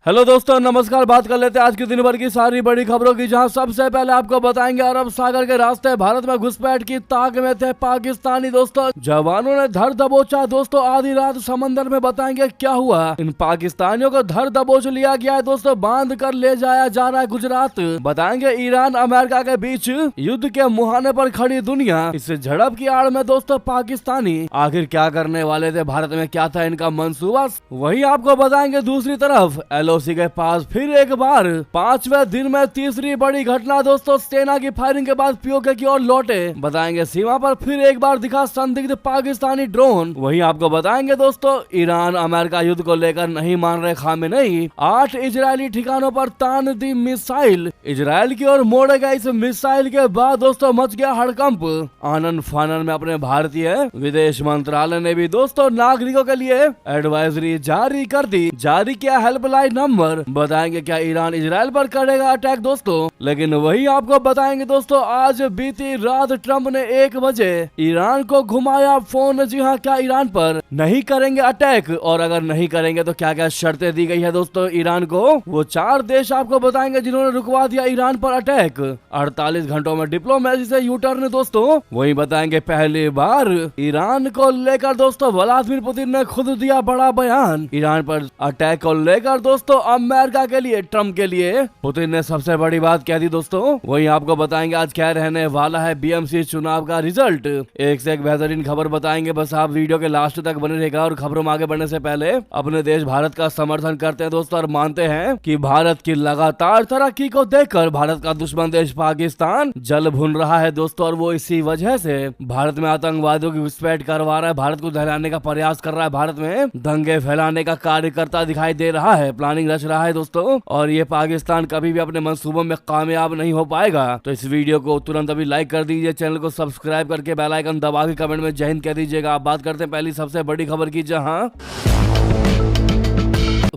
Hello दोस्तों, नमस्कार। बात कर लेते हैं आज के दिन भर की सारी बड़ी खबरों की, जहां सबसे पहले आपको बताएंगे अरब सागर के रास्ते भारत में घुसपैठ की ताक में थे पाकिस्तानी। दोस्तों, जवानों ने धर दबोचा। दोस्तों, आधी रात समंदर में बताएंगे क्या हुआ। इन पाकिस्तानियों को धर दबोच लिया गया है। दोस्तों, बांध कर ले जाया जा रहा है गुजरात। बताएंगे ईरान अमेरिका के बीच युद्ध के मुहाने पर खड़ी दुनिया। इस झड़प की आड़ में दोस्तों पाकिस्तानी आखिर क्या करने वाले थे, भारत में क्या था इनका मंसूबा, वही आपको बताएंगे। दूसरी तरफ एलओसी के पास फिर एक बार 5वें दिन में तीसरी बड़ी घटना। दोस्तों, सेना की फायरिंग के बाद पीओके की ओर लौटे। बताएंगे सीमा पर फिर एक बार दिखा संदिग्ध पाकिस्तानी ड्रोन। वहीं आपको बताएंगे दोस्तों, ईरान अमेरिका युद्ध को लेकर नहीं मान रहे खामेनेई। 8 इजरायली ठिकानों पर तान दी मिसाइल। इजराइल की ओर मोड़े गए इस मिसाइल के बाद दोस्तों मच गया हड़कंप। आनन फानन में अपने भारतीय विदेश मंत्रालय ने भी दोस्तों नागरिकों के लिए एडवाइजरी जारी कर दी। जारी किया हेल्पलाइन नंबर। बताएंगे क्या ईरान इजराइल पर करेगा अटैक दोस्तों। लेकिन वही आपको बताएंगे दोस्तों, आज बीती रात ट्रंप ने 1 बजे ईरान को घुमाया फोन। जी हाँ, क्या ईरान पर नहीं करेंगे अटैक, और अगर नहीं करेंगे तो क्या क्या शर्तें दी गई है दोस्तों ईरान को। वो 4 देश आपको बताएंगे जिन्होंने रुकवा दिया ईरान पर अटैक। 48 घंटों में डिप्लोमेसी से यू टर्न दोस्तों। वही बताएंगे पहली बार ईरान को लेकर दोस्तों व्लादिमीर पुतिन ने खुद दिया बड़ा बयान। ईरान पर अटैक को लेकर दोस्तों अमेरिका के लिए, ट्रंप के लिए पुतिन ने सबसे बड़ी बात कह दी दोस्तों। वहीं आपको बताएंगे आज क्या रहने वाला है बीएमसी चुनाव का रिजल्ट। एक से एक बेहतरीन खबर बताएंगे, बस आप वीडियो के लास्ट तक बने रहेगा। और खबरों में आगे बढ़ने से पहले अपने देश भारत का समर्थन करते हैं दोस्तों, और मानते हैं कि भारत की लगातार तरक्की को देखकर भारत का दुश्मन देश पाकिस्तान जल भुन रहा है दोस्तों। और वो इसी वजह से भारत में आतंकवादियों की घुसपैठ करवा रहा है, भारत को दहलाने का प्रयास कर रहा है, भारत में दंगे फैलाने का कार्यकर्ता दिखाई दे रहा है, प्लानिंग रच रहा है दोस्तों। और ये पाकिस्तान कभी भी अपने मंसूबों में कामयाब नहीं हो पाएगा। तो इस वीडियो को तुरंत अभी लाइक कर दीजिए, चैनल को सब्सक्राइब करके बेल आइकन दबा के कमेंट में जय हिंद कह दीजिएगा। आप बात करते हैं पहली सबसे बड़ी खबर की, जहां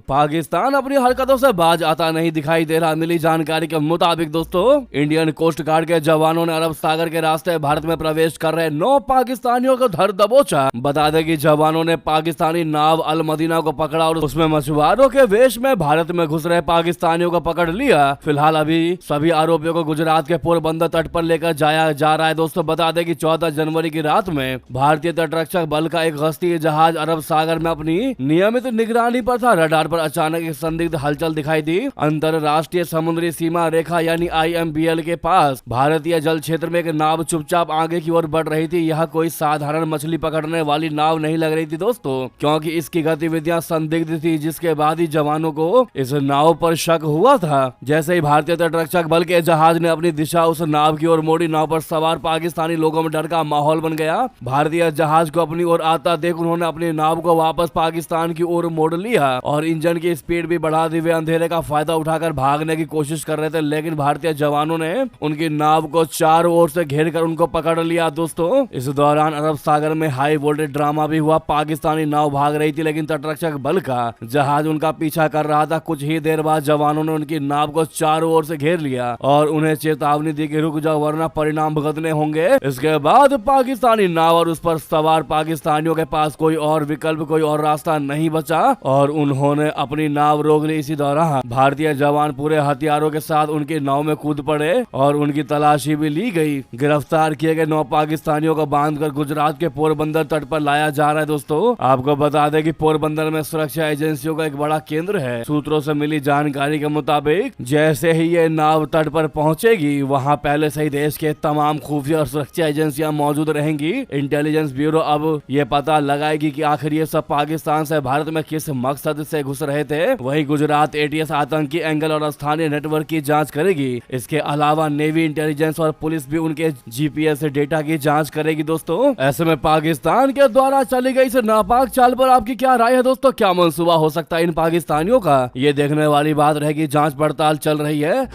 पाकिस्तान अपनी हरकतों से बाज आता नहीं दिखाई दे रहा। मिली जानकारी के मुताबिक दोस्तों, इंडियन कोस्ट गार्ड के जवानों ने अरब सागर के रास्ते भारत में प्रवेश कर रहे 9 पाकिस्तानियों को धर दबोचा। बता दें कि जवानों ने पाकिस्तानी नाव अल मदीना को पकड़ा और उसमें मछुआरों के वेश में भारत में घुस रहे पाकिस्तानियों को पकड़ लिया। फिलहाल अभी सभी आरोपियों को गुजरात के पोरबंदर तट पर लेकर जाया जा रहा है दोस्तों। बता दें कि 14 जनवरी की रात में भारतीय तटरक्षक बल का एक गश्ती जहाज अरब सागर में अपनी नियमित निगरानी पर था। रडार अचानक एक संदिग्ध हलचल दिखाई दी। अंतरराष्ट्रीय समुद्री सीमा रेखा यानी IMBL के पास भारतीय जल क्षेत्र में एक नाव चुपचाप आगे की ओर बढ़ रही थी। यह कोई साधारण मछली पकड़ने वाली नाव नहीं लग रही थी दोस्तों, क्योंकि इसकी गतिविधियां संदिग्ध थी, जिसके बाद ही जवानों को इस नाव पर शक हुआ था। जैसे ही भारतीय तटरक्षक बल के जहाज ने अपनी दिशा उस नाव की ओर मोड़ी, नाव पर सवार पाकिस्तानी लोगों में डर का माहौल बन गया। भारतीय जहाज को अपनी ओर आता देख उन्होंने अपनी नाव को वापस पाकिस्तान की ओर मोड़ लिया और इंजन की स्पीड भी बढ़ा दी। वे अंधेरे का फायदा उठाकर भागने की कोशिश कर रहे थे, लेकिन भारतीय जवानों ने उनकी नाव को चारों ओर से घेर कर उनको पकड़ लिया दोस्तों। इस दौरान अरब सागर में हाई वोल्टेज ड्रामा भी हुआ। पाकिस्तानी नाव भाग रही थी, लेकिन तटरक्षक बल का जहाज उनका पीछा कर रहा था। कुछ ही देर बाद जवानों ने उनकी नाव को चारों ओर से घेर लिया और उन्हें चेतावनी दी कि रुक जाओ वरना परिणाम भुगतने होंगे। इसके बाद पाकिस्तानी नाव और उस पर सवार पाकिस्तानियों के पास कोई और विकल्प, कोई और रास्ता नहीं बचा और उन्होंने अपनी नाव रोक ली। इसी दौरान भारतीय जवान पूरे हथियारों के साथ उनकी नाव में कूद पड़े और उनकी तलाशी भी ली गई। गिरफ्तार किए गए 9 पाकिस्तानियों को बांधकर गुजरात के पोरबंदर तट पर लाया जा रहा है दोस्तों। आपको बता दें कि पोरबंदर में सुरक्षा एजेंसियों का एक बड़ा केंद्र है। सूत्रों से मिली जानकारी के मुताबिक जैसे ही ये नाव तट पर पहुंचेगी, वहां पहले से ही देश के तमाम खुफिया और सुरक्षा एजेंसियां मौजूद रहेंगी। इंटेलिजेंस ब्यूरो अब ये पता लगाएगी कि आखिर ये सब पाकिस्तान से भारत में किस मकसद से घुस रहे थे। वहीं गुजरात ATS आतंकी एंगल और स्थानीय नेटवर्क की जांच करेगी। इसके अलावा नेवी इंटेलिजेंस और पुलिस भी उनके GPS डेटा की जांच करेगी दोस्तों। ऐसे में पाकिस्तान के द्वारा चली गई इस नापाक चाल पर आपकी क्या राय है दोस्तों? क्या मंसूबा हो सकता है इन पाकिस्तानियों का? ये देखने वाली बात रहेगी। जांच पड़ताल चल रही है।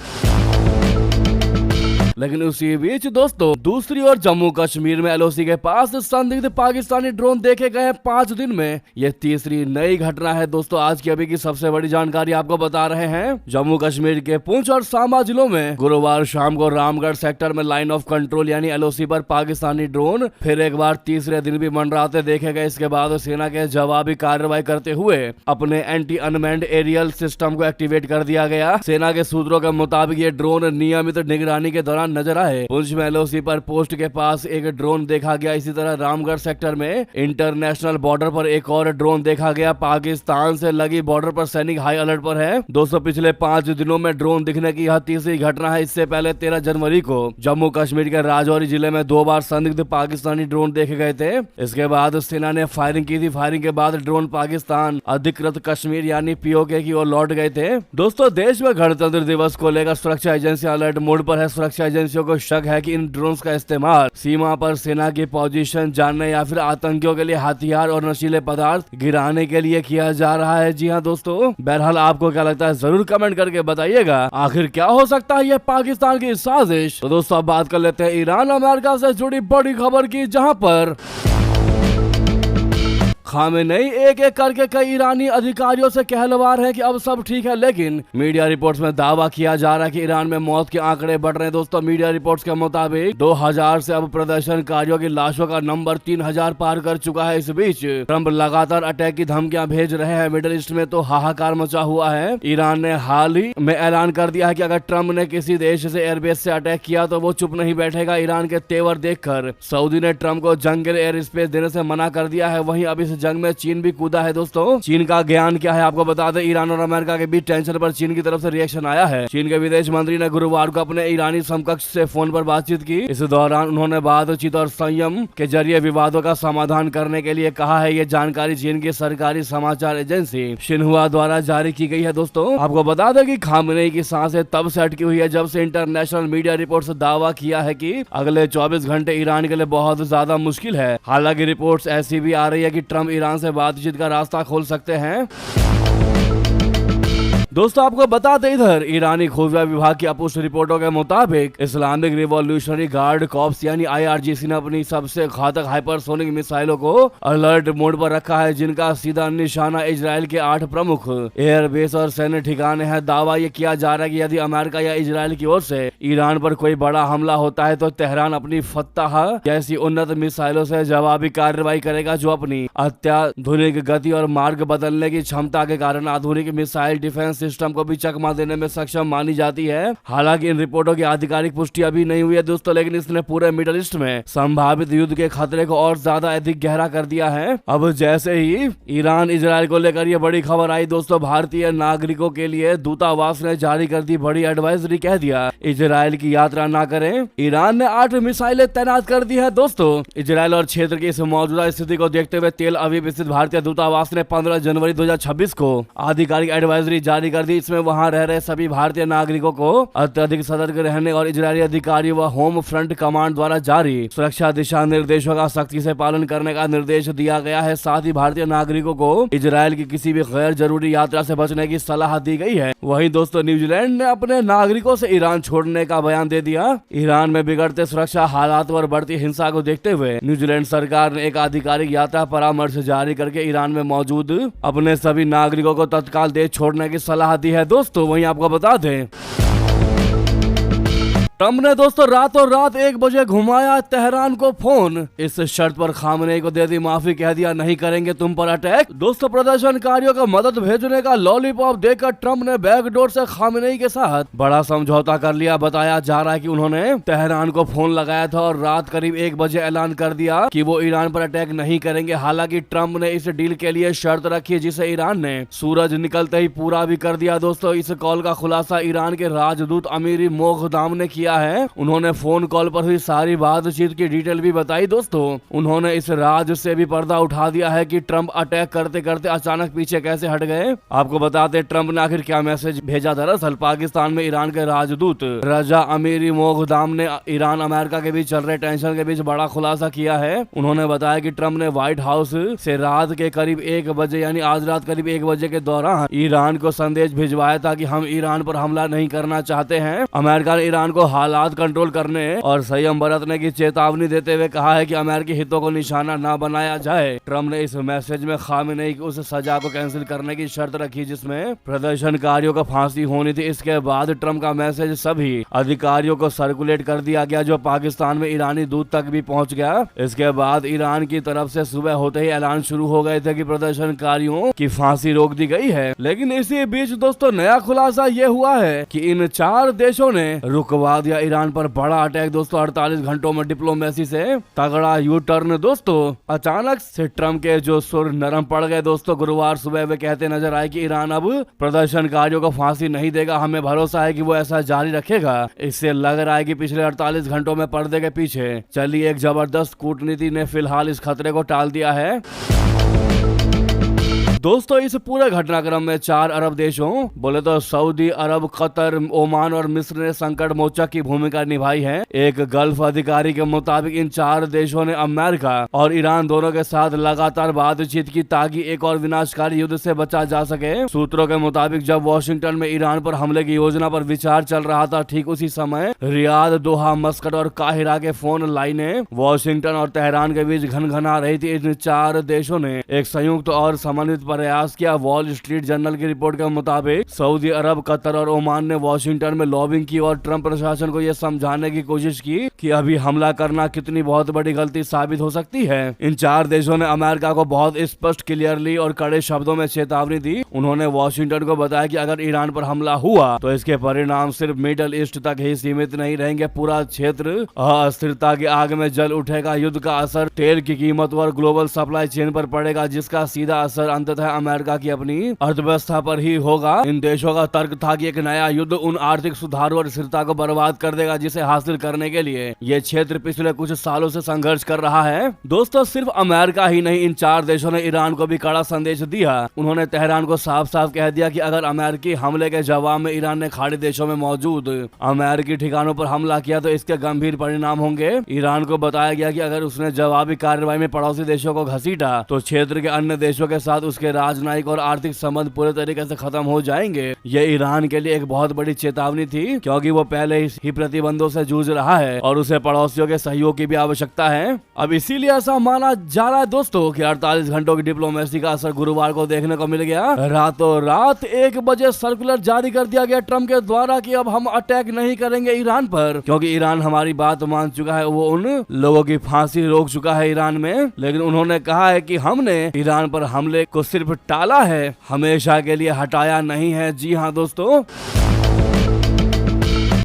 लेकिन उसी बीच दोस्तों दूसरी ओर जम्मू कश्मीर में एलओसी के पास संदिग्ध पाकिस्तानी ड्रोन देखे गए 5 दिन में। यह तीसरी नई घटना है दोस्तों। आज की अभी की सबसे बड़ी जानकारी आपको बता रहे हैं। जम्मू कश्मीर के पुंछ और सांबा जिलों में गुरुवार शाम को रामगढ़ सेक्टर में लाइन ऑफ कंट्रोल यानी एलओसी पर पाकिस्तानी ड्रोन फिर एक बार तीसरे दिन भी मंडराते देखे गए। इसके बाद सेना के जवाबी कार्रवाई करते हुए अपने एंटी अनमैन्ड एरियल सिस्टम को एक्टिवेट कर दिया गया। सेना के सूत्रों के मुताबिक ये ड्रोन नियमित निगरानी के दौरान नजर आए। पुंछ में एलओसी पर पोस्ट के पास एक ड्रोन देखा गया। इसी तरह रामगढ़ सेक्टर में इंटरनेशनल बॉर्डर पर एक और ड्रोन देखा गया। पाकिस्तान से लगी बॉर्डर पर सैनिक हाई अलर्ट पर है। दोस्तों पिछले 5 दिनों में ड्रोन दिखने की यह तीसरी घटना है। इससे पहले 13 जनवरी को जम्मू कश्मीर के राजौरी जिले में 2 बार संदिग्ध पाकिस्तानी ड्रोन देखे गए थे। इसके बाद सेना ने फायरिंग की थी। फायरिंग के बाद ड्रोन पाकिस्तान अधिकृत कश्मीर यानी पीओके की ओर लौट गए थे। दोस्तों देश में गणतंत्र दिवस को लेकर सुरक्षा एजेंसियां अलर्ट मोड पर है। सुरक्षा एजेंसियों को शक है कि इन ड्रोन्स का इस्तेमाल सीमा पर सेना की पोजीशन जानने या फिर आतंकियों के लिए हथियार और नशीले पदार्थ गिराने के लिए किया जा रहा है। जी हाँ दोस्तों, बहरहाल आपको क्या लगता है जरूर कमेंट करके बताइएगा। आखिर क्या हो सकता है यह पाकिस्तान की साजिश। तो दोस्तों अब बात कर लेते हैं ईरान अमेरिका से जुड़ी बड़ी खबर की, जहां पर खामेनेई एक एक करके कई ईरानी अधिकारियों से कहलवार है कि अब सब ठीक है, लेकिन मीडिया रिपोर्ट्स में दावा किया जा रहा है कि ईरान में मौत के आंकड़े बढ़ रहे हैं। दोस्तों मीडिया रिपोर्ट्स के मुताबिक 2000 से अब प्रदर्शनकारियों की लाशों का नंबर 3000 पार कर चुका है। इस बीच ट्रंप लगातार अटैक की धमकियां भेज रहे हैं। मिडिल ईस्ट में तो हाहाकार मचा हुआ है। ईरान ने हाल ही में ऐलान कर दिया है कि अगर ट्रंप ने किसी देश से एयरबेस से अटैक किया तो वो चुप नहीं बैठेगा। ईरान के तेवर देखकर सऊदी ने ट्रंप को जंग के लिए एयर स्पेस देने से मना कर दिया है। वहीं अब इस जंग में चीन भी कूदा है। दोस्तों चीन का ज्ञान क्या है आपको बता दें। ईरान और अमेरिका के बीच टेंशन पर चीन की तरफ से रिएक्शन आया है। चीन के विदेश मंत्री ने गुरुवार को अपने ईरानी समकक्ष से फोन पर बातचीत की। इस दौरान उन्होंने बातचीत और संयम के जरिए विवादों का समाधान करने के लिए कहा है। ये जानकारी चीन की सरकारी समाचार एजेंसी शिन्हुआ द्वारा जारी की गई है। दोस्तों आपको बता दें कि खामेनेई की सांसें तब से अटकी हुई है जब से इंटरनेशनल मीडिया रिपोर्ट से दावा किया है कि अगले 24 घंटे ईरान के लिए बहुत ज्यादा मुश्किल है। हालांकि रिपोर्ट्स ऐसी भी आ रही है कि ट्रंप ईरान से बातचीत का रास्ता खोल सकते हैं। दोस्तों आपको बता दें इधर ईरानी खुफिया विभाग की अपुष्ट रिपोर्टों के मुताबिक इस्लामिक रिवॉल्यूशनरी गार्ड कॉर्प्स यानी आईआरजीसी ने अपनी सबसे घातक हाइपरसोनिक मिसाइलों को अलर्ट मोड पर रखा है, जिनका सीधा निशाना इजराइल के 8 प्रमुख एयरबेस और सैन्य ठिकाने हैं। दावा ये किया जा रहा है कि यदि अमेरिका या इजराइल की ओर से ईरान पर कोई बड़ा हमला होता है तो तेहरान अपनी फत्ताह जैसी उन्नत मिसाइलों से जवाबी कार्रवाई करेगा, जो अपनी अत्याधुनिक गति और मार्ग बदलने की क्षमता के कारण आधुनिक मिसाइल डिफेंस सिस्टम को भी चकमा देने में सक्षम मानी जाती है। हालांकि इन रिपोर्टों की आधिकारिक पुष्टि अभी नहीं हुई है दोस्तों, लेकिन इसने पूरे मिडिल ईस्ट में संभावित युद्ध के खतरे को और ज्यादा अधिक गहरा कर दिया है। अब जैसे ही ईरान इजराइल को लेकर ये बड़ी खबर आई दोस्तों, भारतीय नागरिकों के लिए दूतावास ने जारी कर दी बड़ी एडवाइजरी। कह दिया इजराइल की यात्रा ना करें। ईरान ने 8 मिसाइलें तैनात कर दी है। दोस्तों इजराइल और क्षेत्र की इस मौजूदा स्थिति को देखते हुए तेल अवीव स्थित भारतीय दूतावास ने 15 जनवरी 2026 को आधिकारिक एडवाइजरी जारी कर दी। इसमें वहां रह रहे सभी भारतीय नागरिकों को अत्यधिक सतर्क रहने और इजरायली अधिकारियों व होम फ्रंट कमांड द्वारा जारी सुरक्षा दिशा निर्देशों का सख्ती से पालन करने का निर्देश दिया गया है। साथ ही भारतीय नागरिकों को इजराइल की किसी भी गैर जरूरी यात्रा से बचने की सलाह दी गई है। वहीं दोस्तों न्यूजीलैंड ने अपने नागरिकों से ईरान छोड़ने का बयान दे दिया। ईरान में बिगड़ते सुरक्षा हालात और बढ़ती हिंसा को देखते हुए न्यूजीलैंड सरकार ने एक आधिकारिक यात्रा परामर्श जारी करके ईरान में मौजूद अपने सभी नागरिकों को तत्काल देश छोड़ने की सलाह दी है। दोस्तों वहीं आपको बता दें ट्रंप ने दोस्तों रातों रात 1 बजे घुमाया तेहरान को फोन। इस शर्त पर खामेनेई को दे दी माफी, कह दिया नहीं करेंगे तुम पर अटैक। दोस्तों प्रदर्शनकारियों को मदद भेजने का लॉलीपॉप देकर ट्रंप ने बैकडोर से खामेनेई के साथ बड़ा समझौता कर लिया। बताया जा रहा है कि उन्होंने तेहरान को फोन लगाया था और रात करीब 1 बजे ऐलान कर दिया कि वो ईरान पर अटैक नहीं करेंगे। हालांकि ट्रंप ने इस डील के लिए शर्त रखी जिसे ईरान ने सूरज निकलते ही पूरा भी कर दिया। दोस्तों इस कॉल का खुलासा ईरान के राजदूत अमीरी मोगदाम ने किया है। उन्होंने फोन कॉल पर हुई सारी बातचीत की डिटेल भी बताई। दोस्तों उन्होंने इस राज से भी पर्दा उठा दिया है कि ट्रंप अटैक करते करते अचानक पीछे कैसे हट गए। आपको बताते ट्रंप ने आखिर क्या मैसेज भेजा। दरअसल पाकिस्तान में ईरान के राजदूत रजा अमीरी मोगदाम ने ईरान अमेरिका के बीच चल रहे टेंशन के बीच बड़ा खुलासा किया है। उन्होंने बताया कि ट्रंप ने व्हाइट हाउस से रात के करीब 1 बजे यानी आज रात करीब 1 बजे के दौरान ईरान को संदेश भिजवाया था कि हम ईरान पर हमला नहीं करना चाहते हैं। अमेरिका ने ईरान को हालात कंट्रोल करने और संयम बरतने की चेतावनी देते हुए कहा है कि अमेरिकी हितों को निशाना न बनाया जाए। ट्रम्प ने इस मैसेज में खामेनेई की उस सजा को कैंसिल करने की शर्त रखी जिसमें प्रदर्शनकारियों को फांसी होनी थी। इसके बाद ट्रम्प का मैसेज सभी अधिकारियों को सर्कुलेट कर दिया गया, जो पाकिस्तान में ईरानी दूत तक भी पहुंच गया। इसके बाद ईरान की तरफ से सुबह होते ही ऐलान शुरू हो गए थे कि प्रदर्शनकारियों की फांसी रोक दी गई है। लेकिन इसी बीच दोस्तों नया खुलासा ये हुआ है कि इन 4 देशों ने रुकवा दिया ईरान पर बड़ा अटैक। दोस्तों 48 घंटों में डिप्लोमेसी से तगड़ा यू टर्न। दोस्तों अचानक से ट्रम्प के जो सुर नरम पड़ गए। दोस्तों गुरुवार सुबह वे कहते नजर आए कि ईरान अब प्रदर्शनकारियों को फांसी नहीं देगा, हमें भरोसा है कि वो ऐसा जारी रखेगा। इससे लग रहा है कि पिछले 48 घंटों में पर्दे के पीछे चली एक जबरदस्त कूटनीति ने फिलहाल इस खतरे को टाल दिया है। दोस्तों इस पूरे घटनाक्रम में 4 अरब देशों बोले तो सऊदी अरब, कतर, ओमान और मिस्र ने संकट मोचक की भूमिका निभाई है। एक गल्फ अधिकारी के मुताबिक इन 4 देशों ने अमेरिका और ईरान दोनों के साथ लगातार बातचीत की ताकि एक और विनाशकारी युद्ध से बचा जा सके। सूत्रों के मुताबिक जब वॉशिंगटन में ईरान पर हमले की योजना पर विचार चल रहा था, ठीक उसी समय रियाद, दोहा, मस्कट और काहिरा के फोन लाइनें वॉशिंगटन और तेहरान के बीच घनघना रही थी। इन 4 देशों ने एक संयुक्त और समन्वित प्रयास किया। वॉल स्ट्रीट जर्नल की रिपोर्ट के मुताबिक सऊदी अरब, कतर और ओमान ने वॉशिंगटन में लॉबिंग की और ट्रम्प प्रशासन को यह समझाने की कोशिश की कि अभी हमला करना कितनी बहुत बड़ी गलती साबित हो सकती है। इन 4 देशों ने अमेरिका को बहुत स्पष्ट, क्लियरली और कड़े शब्दों में चेतावनी दी। उन्होंने वॉशिंगटन को बताया कि अगर ईरान पर हमला हुआ तो इसके परिणाम सिर्फ मिडल ईस्ट तक ही सीमित नहीं रहेंगे, पूरा क्षेत्र अस्थिरता की आग में जल उठेगा। युद्ध का असर तेल की कीमत और ग्लोबल सप्लाई चेन पर पड़ेगा, जिसका सीधा असर अंततः अमेरिका की अपनी अर्थव्यवस्था पर ही होगा। इन देशों का तर्क था कि एक नया युद्ध उन आर्थिक सुधारों और स्थिरता को बर्बाद कर देगा जिसे हासिल करने के लिए ये क्षेत्र पिछले कुछ सालों से संघर्ष कर रहा है। दोस्तों सिर्फ अमेरिका ही नहीं, इन 4 देशों ने ईरान को भी कड़ा संदेश दिया। उन्होंने तेहरान को साफ साफ कह दिया कि अगर अमेरिकी हमले के जवाब में ईरान ने खाड़ी देशों में मौजूद अमेरिकी ठिकानों पर हमला किया तो इसके गंभीर परिणाम होंगे। ईरान को बताया गया कि अगर उसने जवाबी कार्रवाई में पड़ोसी देशों को घसीटा तो क्षेत्र के अन्य देशों के साथ उसके राजनयिक और आर्थिक संबंध पूरे तरीके से खत्म हो जाएंगे। ये ईरान के लिए एक बहुत बड़ी चेतावनी थी, क्योंकि वो पहले ही प्रतिबंधों से जूझ रहा है और उसे पड़ोसियों के सहयोग की भी आवश्यकता है। अब इसीलिए ऐसा माना जा रहा है दोस्तों कि 48 घंटों की डिप्लोमेसी का असर गुरुवार को देखने को मिल गया। रातों रात 1 बजे सर्कुलर जारी कर दिया गया ट्रम्प के द्वारा कि अब हम अटैक नहीं करेंगे ईरान पर, क्योंकि ईरान हमारी बात मान चुका है। वो उन लोगों की फांसी रोक चुका है ईरान में, लेकिन उन्होंने कहा है कि हमने ईरान पर हमले को सिर्फ टाला है, हमेशा के लिए हटाया नहीं है। जी हाँ दोस्तों,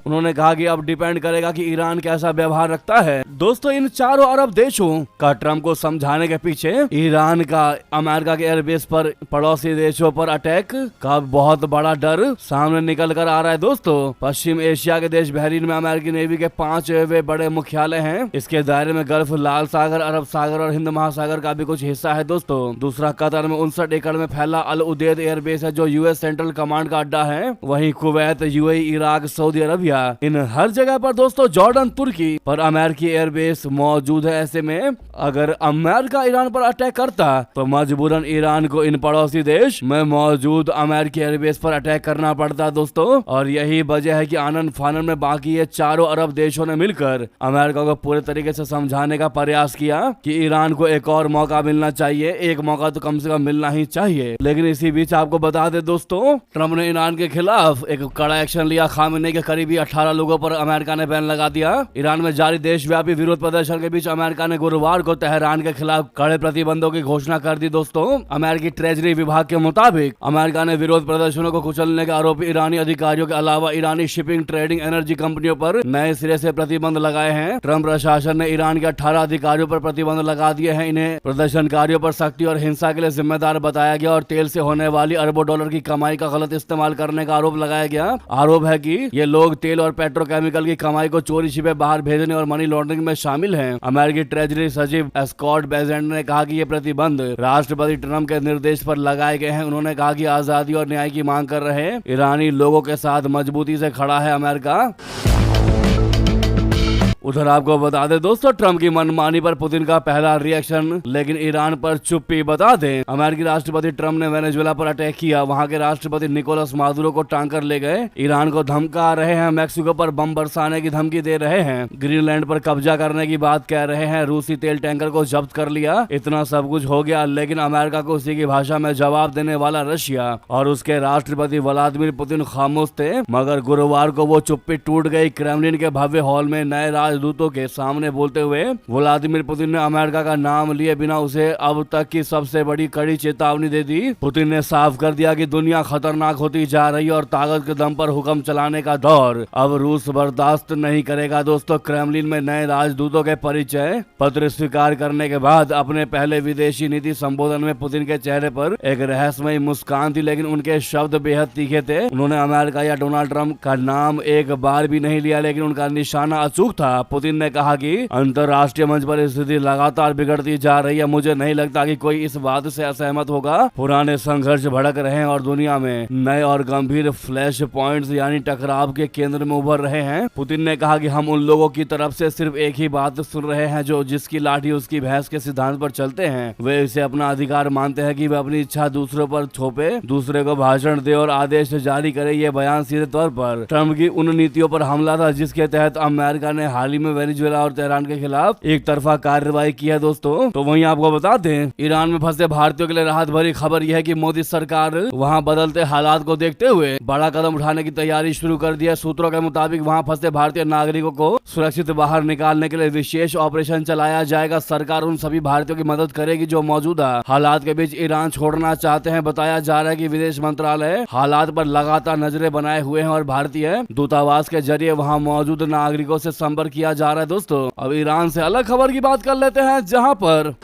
उन्होंने कहा कि अब डिपेंड करेगा कि ईरान कैसा व्यवहार रखता है। दोस्तों इन 4 अरब देशों का ट्रम्प को समझाने के पीछे ईरान का अमेरिका के एयरबेस पर पड़ोसी देशों पर अटैक का बहुत बड़ा डर सामने निकल कर आ रहा है। दोस्तों पश्चिम एशिया के देश बहरीन में अमेरिकी नेवी के 5 बड़े मुख्यालय हैं। इसके दायरे में गल्फ, लाल सागर, अरब सागर और हिंद महासागर का भी कुछ हिस्सा है। दोस्तों दूसरा कतर में 59 एकड़ में फैला अल उदेद एयरबेस है, जो यूएस सेंट्रल कमांड का अड्डा है। वहीं Kuwait, UAE, Iraq, Saudi Arabia, इन हर जगह पर दोस्तों जॉर्डन, तुर्की पर अमेरिकी एयरबेस मौजूद है। ऐसे में अगर अमेरिका ईरान पर अटैक करता तो मजबूरन ईरान को इन पड़ोसी देश में मौजूद अमेरिकी एयरबेस पर अटैक करना पड़ता दोस्तों। और यही वजह है कि आनन फानन में बाकी ये 4 अरब देशों ने मिलकर अमेरिका को पूरे तरीके से समझाने का प्रयास किया कि ईरान को एक और मौका मिलना चाहिए, एक मौका तो कम से कम मिलना ही चाहिए। लेकिन इसी बीच आपको बता दे दोस्तों, ट्रम्प ने ईरान के खिलाफ एक कड़ा एक्शन लिया। खामेनेई के करीबी 18 लोगों पर अमेरिका ने बैन लगा दिया। ईरान में जारी देशव्यापी विरोध प्रदर्शन के बीच अमेरिका ने गुरुवार को तेहरान के खिलाफ कड़े प्रतिबंधों की घोषणा कर दी। दोस्तों अमेरिकी ट्रेजरी विभाग के मुताबिक अमेरिका ने विरोध प्रदर्शनों को कुचलने के आरोपी ईरानी अधिकारियों के अलावा ईरानी शिपिंग, ट्रेडिंग, एनर्जी कंपनियों पर नए सिरे से प्रतिबंध लगाए हैं। ट्रम्प प्रशासन ने ईरान के 18 अधिकारियों पर प्रतिबंध लगा दिए हैं। इन्हें प्रदर्शनकारियों पर सख्ती और हिंसा के लिए जिम्मेदार बताया गया और तेल से होने वाली अरबों डॉलर की कमाई का गलत इस्तेमाल करने का आरोप लगाया गया। आरोप है कि ये लोग तेल और पेट्रोकेमिकल की कमाई को चोरी छिपे बाहर भेजने और मनी लॉन्ड्रिंग में शामिल हैं। अमेरिकी ट्रेजरी सचिव स्कॉट बेजेंट ने कहा कि ये प्रतिबंध राष्ट्रपति ट्रम्प के निर्देश पर लगाए गए हैं। उन्होंने कहा कि आजादी और न्याय की मांग कर रहे ईरानी लोगों के साथ मजबूती से खड़ा है अमेरिका। उधर आपको बता दें दोस्तों, ट्रम्प की मनमानी पर पुतिन का पहला रिएक्शन, लेकिन ईरान पर चुप्पी। बता दें, अमेरिकी राष्ट्रपति ट्रम्प ने वेनेजुएला पर अटैक किया, वहां के राष्ट्रपति निकोलस मादुरो को टांग कर ले गए। ईरान को धमका रहे हैं, मैक्सिको पर बम बरसाने की धमकी दे रहे हैं, ग्रीनलैंड पर कब्जा करने की बात कह रहे हैं, रूसी तेल टैंकर को जब्त कर लिया। इतना सब कुछ हो गया, लेकिन अमेरिका को उसी की भाषा में जवाब देने वाला रशिया और उसके राष्ट्रपति व्लादिमीर पुतिन खामोश थे। मगर गुरुवार को वो चुप्पी टूट गई। क्रेमलिन के भव्य हॉल में नए राजदूतों के सामने बोलते हुए व्लादिमीर पुतिन ने अमेरिका का नाम लिए बिना उसे अब तक की सबसे बड़ी कड़ी चेतावनी दे दी। पुतिन ने साफ कर दिया कि दुनिया खतरनाक होती जा रही है और ताकत के दम पर हुक्म चलाने का दौर अब रूस बर्दाश्त नहीं करेगा। दोस्तों, क्रेमलिन में नए राजदूतों के परिचय पत्र स्वीकार करने के बाद अपने पहले विदेशी नीति संबोधन में पुतिन के चेहरे पर एक रहस्यमयी मुस्कान थी, लेकिन उनके शब्द बेहद तीखे थे। उन्होंने अमेरिका या डोनाल्ड ट्रंप का नाम एक बार भी नहीं लिया, लेकिन उनका निशाना अचूक था। पुतिन ने कहा कि अंतर्राष्ट्रीय मंच पर स्थिति लगातार बिगड़ती जा रही है। मुझे नहीं लगता कि कोई इस बात से असहमत होगा। पुराने संघर्ष भड़क रहे हैं और दुनिया में नए और गंभीर फ्लैश पॉइंट्स यानी टकराव के केंद्र में उभर रहे हैं। पुतिन ने कहा कि हम उन लोगों की तरफ से सिर्फ एक ही बात सुन रहे हैं जो जिसकी लाठी उसकी भैंस के सिद्धांत पर चलते हैं। वे इसे अपना अधिकार मानते हैं कि वे अपनी इच्छा दूसरों पर थोपे, दूसरे को भाषण दे और आदेश जारी करे। ये बयान सीधे तौर पर ट्रंप की उन नीतियों पर हमला था जिसके तहत अमेरिका ने हाल ही में वेनेजुएला और तेहरान के खिलाफ एक तरफा कार्रवाई की है। दोस्तों, तो वहीं आपको बता दें, ईरान में फंसे भारतीयों के लिए राहत भरी खबर यह है कि मोदी सरकार वहां बदलते हालात को देखते हुए बड़ा कदम उठाने की तैयारी शुरू कर दी है। सूत्रों के मुताबिक वहां फंसे भारतीय नागरिकों को सुरक्षित बाहर निकालने के लिए विशेष ऑपरेशन चलाया जाएगा। सरकार उन सभी भारतीयों की मदद करेगी जो मौजूदा हालात के बीच ईरान छोड़ना चाहते हैं। बताया जा रहा है कि विदेश मंत्रालय हालात पर लगातार नजरें बनाए हुए हैं और भारतीय दूतावास के जरिए वहां मौजूद नागरिकों से संपर्क किया जा रहा है। दोस्तों, अब ईरान से अलग खबर की बात कर लेते हैं, जहां पर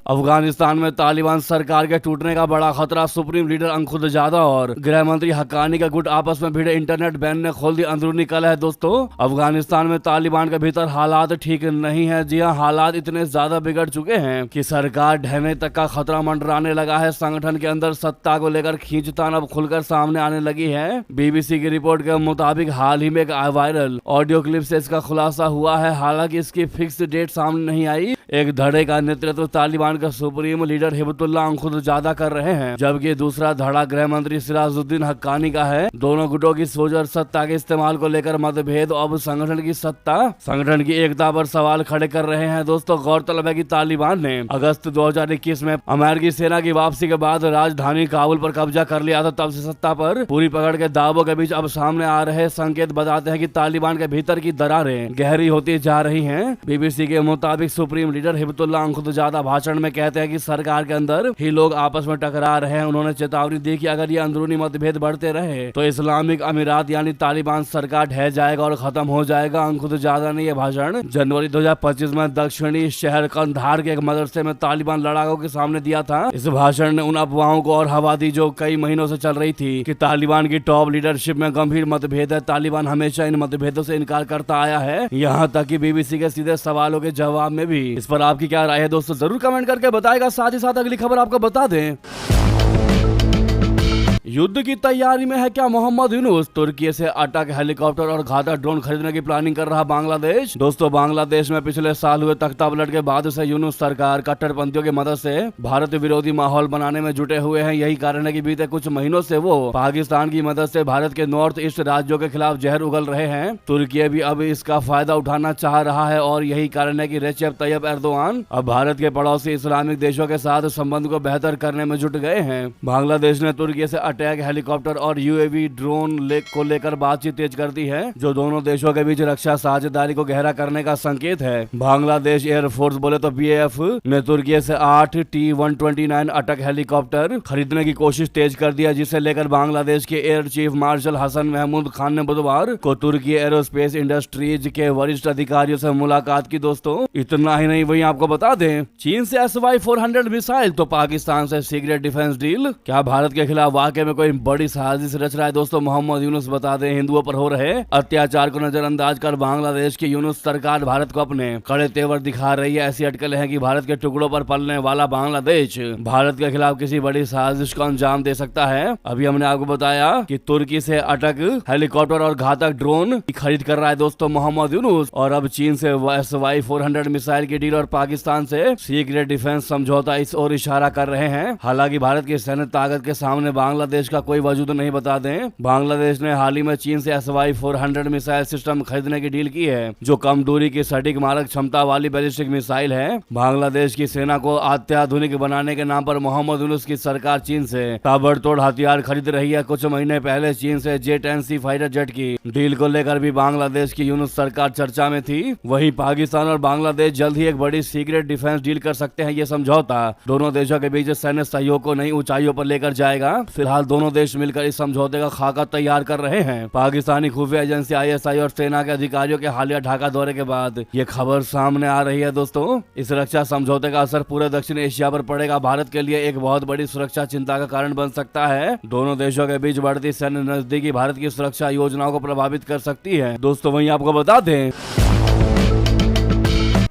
अफगानिस्तान में तालिबान सरकार के टूटने का बड़ा खतरा। सुप्रीम लीडर अंखुंदजादा और गृह मंत्री हक्कानी का गुट आपस में भिड़े। इंटरनेट बैन ने खोल दी अंदरूनी कलह। दोस्तों, अफगानिस्तान में तालिबान के भीतर हालात ठीक नहीं है। जी हां, हालात इतने ज्यादा बिगड़ चुके हैं कि सरकार ढहने तक का खतरा मंडराने लगा है। संगठन के अंदर सत्ता को लेकर खींचतान अब खुलकर सामने आने लगी है। बीबीसी की रिपोर्ट के मुताबिक हाल ही में एक वायरल ऑडियो क्लिप से इसका खुलासा हुआ है। हालांकि इसकी फिक्स डेट सामने नहीं आई। एक धड़े का नेतृत्व तालिबान का सुप्रीम लीडर हिबतुल्लाह अंखुंदजादा कर रहे हैं, जबकि दूसरा धड़ा गृह मंत्री सिराजुद्दीन हक्कानी का है। दोनों गुटों की सोच और सत्ता के इस्तेमाल को लेकर मतभेद अब संगठन की एकता पर सवाल खड़े कर रहे हैं। दोस्तों, गौरतलब है कि तालिबान ने अगस्त 2021 में अमेरिकी सेना की वापसी के बाद राजधानी काबुल पर कब्जा कर लिया था। तब से सत्ता पर पूरी पकड़ के दावों के बीच अब सामने आ रहे संकेत बताते हैं कि तालिबान के भीतर की दरारें गहरी होती जा रही हैं। बीबीसी के मुताबिक सुप्रीम लीडर हिबतुल्लाह अंखुंदजादा भाषण में कहते हैं कि सरकार के अंदर ही लोग आपस में टकरा रहे हैं। उन्होंने चेतावनी दी कि अगर ये अंदरूनी मतभेद बढ़ते रहे तो इस्लामिक अमीरात यानी तालिबान सरकार ढह जाएगा और खत्म हो जाएगा। अंखुंदजादा ने यह भाषण जनवरी 2025 में दक्षिणी शहर कंधार के एक मदरसे में तालिबान लड़ाकों के सामने दिया था। इस भाषण ने उन अफवाहों को और हवा दी जो कई महीनों से चल रही थी कि तालिबान की टॉप लीडरशिप में गंभीर मतभेद है। तालिबान हमेशा इन मतभेदों से इनकार करता आया है, यहाँ तक कि बीबीसी के सीधे सवालों के जवाब में भी। इस पर आपकी क्या राय है दोस्तों, जरूर कमेंट करके बताएगा। साथ ही साथ अगली खबर आपको बता दें, युद्ध की तैयारी में है क्या मोहम्मद यूनुस? तुर्की से अटैक हेलीकॉप्टर और घातक ड्रोन खरीदने की प्लानिंग कर रहा बांग्लादेश। दोस्तों, बांग्लादेश में पिछले साल हुए तख्तापलट के बाद से यूनुस सरकार कट्टरपंथियों की मदद से भारत विरोधी माहौल बनाने में जुटे हुए हैं। यही कारण है कि बीते कुछ महीनों से वो पाकिस्तान की मदद से भारत के नॉर्थ ईस्ट राज्यों के खिलाफ जहर उगल रहे हैं। तुर्की भी अब इसका फायदा उठाना चाह रहा है और यही कारण है कि रेसेप तैयब एर्दोआन अब भारत के पड़ोसी इस्लामिक देशों के साथ संबंध को बेहतर करने में जुट गए हैं। बांग्लादेश ने तुर्की से अटैक हेलीकॉप्टर और यूएवी ड्रोन को लेकर बातचीत तेज कर दी है, जो दोनों देशों के बीच रक्षा साझेदारी को गहरा करने का संकेत है। बांग्लादेश एयरफोर्स बोले तो बीएएफ ने तुर्की से 8 T-129 अटैक हेलीकॉप्टर खरीदने की कोशिश तेज कर दिया, जिसे लेकर बांग्लादेश के air chief marshal Hasan Mahmood Khan ने बुधवार को तुर्की एरोस्पेस इंडस्ट्रीज के वरिष्ठ अधिकारियों से मुलाकात की। दोस्तों, इतना ही नहीं, वहीं आपको बता दें, चीन से SY-400 मिसाइल तो पाकिस्तान से सीक्रेट डिफेंस डील। क्या भारत के खिलाफ वाकई इलाके में कोई बड़ी साजिश रच रहा है दोस्तों। मोहम्मद यूनुस बता दें, हिंदुओं पर हो रहे अत्याचार को नजरअंदाज कर बांग्लादेश की यूनुस सरकार भारत को अपने कड़े तेवर दिखा रही है। ऐसी अटकलें हैं कि भारत के टुकड़ों पर पलने वाला बांग्लादेश भारत के खिलाफ किसी बड़ी साजिश को अंजाम दे सकता है। अभी हमने आपको बताया कि तुर्की से अटक हेलीकॉप्टर और घातक ड्रोन की खरीद कर रहा है दोस्तों मोहम्मद यूनुस, और अब चीन से SY-400 मिसाइल की डील और पाकिस्तान से सीक्रेट डिफेंस समझौता इस ओर इशारा कर रहे हैं। हालांकि भारत की सैन्य ताकत के सामने बांग्लादेश का कोई वजूद नहीं। बता दें, बांग्लादेश ने हाल ही में चीन से SY-400 मिसाइल सिस्टम खरीदने की डील की है, जो कम दूरी की सटीक मारक क्षमता वाली बैलिस्टिक मिसाइल है। बांग्लादेश की सेना को अत्याधुनिक बनाने के नाम पर मोहम्मद यूनुस की सरकार चीन से ताबड़तोड़ हथियार खरीद रही है। कुछ महीने पहले चीन से J-10C फाइटर जेट की डील को लेकर भी बांग्लादेश की यूनुस सरकार चर्चा में थी। वहीं पाकिस्तान और बांग्लादेश जल्द ही एक बड़ी सीक्रेट डिफेंस डील कर सकते हैं। ये समझौता दोनों देशों के बीच सैन्य सहयोग को नई ऊंचाइयों पर लेकर जाएगा। फिलहाल दोनों देश मिलकर इस समझौते का खाका तैयार कर रहे हैं। पाकिस्तानी खुफिया एजेंसी ISI और सेना के अधिकारियों के हालिया ढाका दौरे के बाद ये खबर सामने आ रही है दोस्तों। इस रक्षा समझौते का असर पूरे दक्षिण एशिया पर पड़ेगा। भारत के लिए एक बहुत बड़ी सुरक्षा चिंता का कारण बन सकता है। दोनों देशों के बीच बढ़ती सैन्य नजदीकी भारत की सुरक्षा योजनाओं को प्रभावित कर सकती है दोस्तों। वहीं आपको बता दें,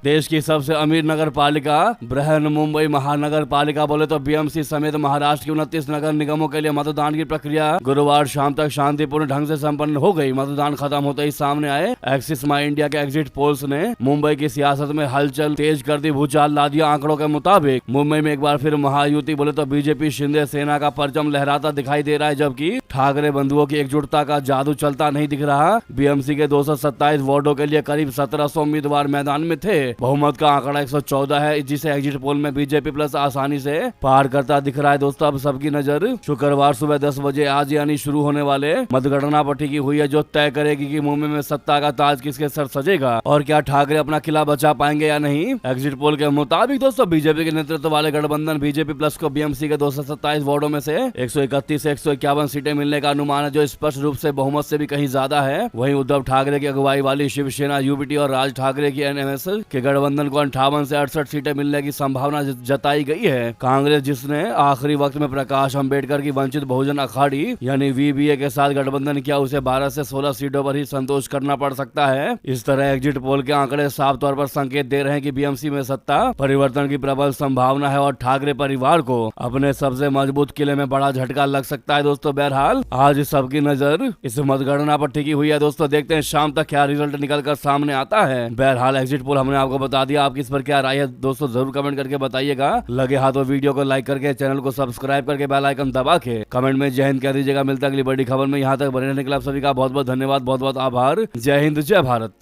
देश की सबसे अमीर नगर पालिका बृहन मुंबई महानगर पालिका बोले तो BMC समेत महाराष्ट्र की 29 नगर निगमों के लिए मतदान की प्रक्रिया गुरुवार शाम तक शांतिपूर्ण ढंग से संपन्न हो गई। मतदान खत्म होते ही सामने आए एक्सिस माई इंडिया के एग्जिट पोल्स ने मुंबई की सियासत में हलचल तेज कर दी। भूचाल ला दिया। आंकड़ों के मुताबिक मुंबई में एक बार फिर महायुति बोले तो BJP शिंदे सेना का परचम लहराता दिखाई दे रहा है, जबकि ठाकरे बंधुओं की एकजुटता का जादू चलता नहीं दिख रहा। BMC के 227 वार्डों के लिए करीब 1700 उम्मीदवार मैदान में थे। बहुमत का आंकड़ा 114 है, जिसे एग्जिट पोल में BJP प्लस आसानी से पार करता दिख रहा है दोस्तों। अब सबकी नजर शुक्रवार सुबह 10 बजे आज यानी शुरू होने वाले मतगणना पर टिकी हुई है, जो तय करेगी कि मुंबई में सत्ता का ताज किसके सर सजेगा और क्या ठाकरे अपना किला बचा पाएंगे या नहीं। एग्जिट पोल के मुताबिक दोस्तों BJP के नेतृत्व वाले गठबंधन BJP प्लस को BMC के 227 वार्डों में से 131 से 151 सीटें मिलने का अनुमान है, जो स्पष्ट रूप से बहुमत से भी कहीं ज्यादा है। वहीं उद्धव ठाकरे की अगुवाई वाली शिवसेना UPT और राज ठाकरे की NMS के गठबंधन को 58 से 68 सीटें मिलने की संभावना जताई गई है। कांग्रेस, जिसने आखिरी वक्त में प्रकाश अंबेडकर की वंचित बहुजन अखाड़ी यानी VBA के साथ गठबंधन किया, उसे 12 से 16 सीटों पर ही संतोष करना पड़ सकता है। इस तरह एग्जिट पोल के आंकड़े साफ तौर पर संकेत दे रहे हैं कि BMC में सत्ता परिवर्तन की प्रबल संभावना है और ठाकरे परिवार को अपने सबसे मजबूत किले में बड़ा झटका लग सकता है दोस्तों। बहरहाल आज सबकी नजर इस मतगणना पर टिकी हुई है दोस्तों। देखते हैं शाम तक क्या रिजल्ट निकल कर सामने आता है। बहरहाल एग्जिट पोल हमने आपको बता दिया। आपकी इस पर क्या राय है दोस्तों, जरूर कमेंट करके बताइएगा। लगे हाथों वीडियो को लाइक करके चैनल को सब्सक्राइब करके बेल आइकन दबा के कमेंट में जय हिंद कह दीजिएगा। मिलता है अगली बड़ी खबर में। यहाँ तक बने रहने के लिए आप सभी का बहुत बहुत धन्यवाद, बहुत बहुत आभार। जय हिंद, जय भारत।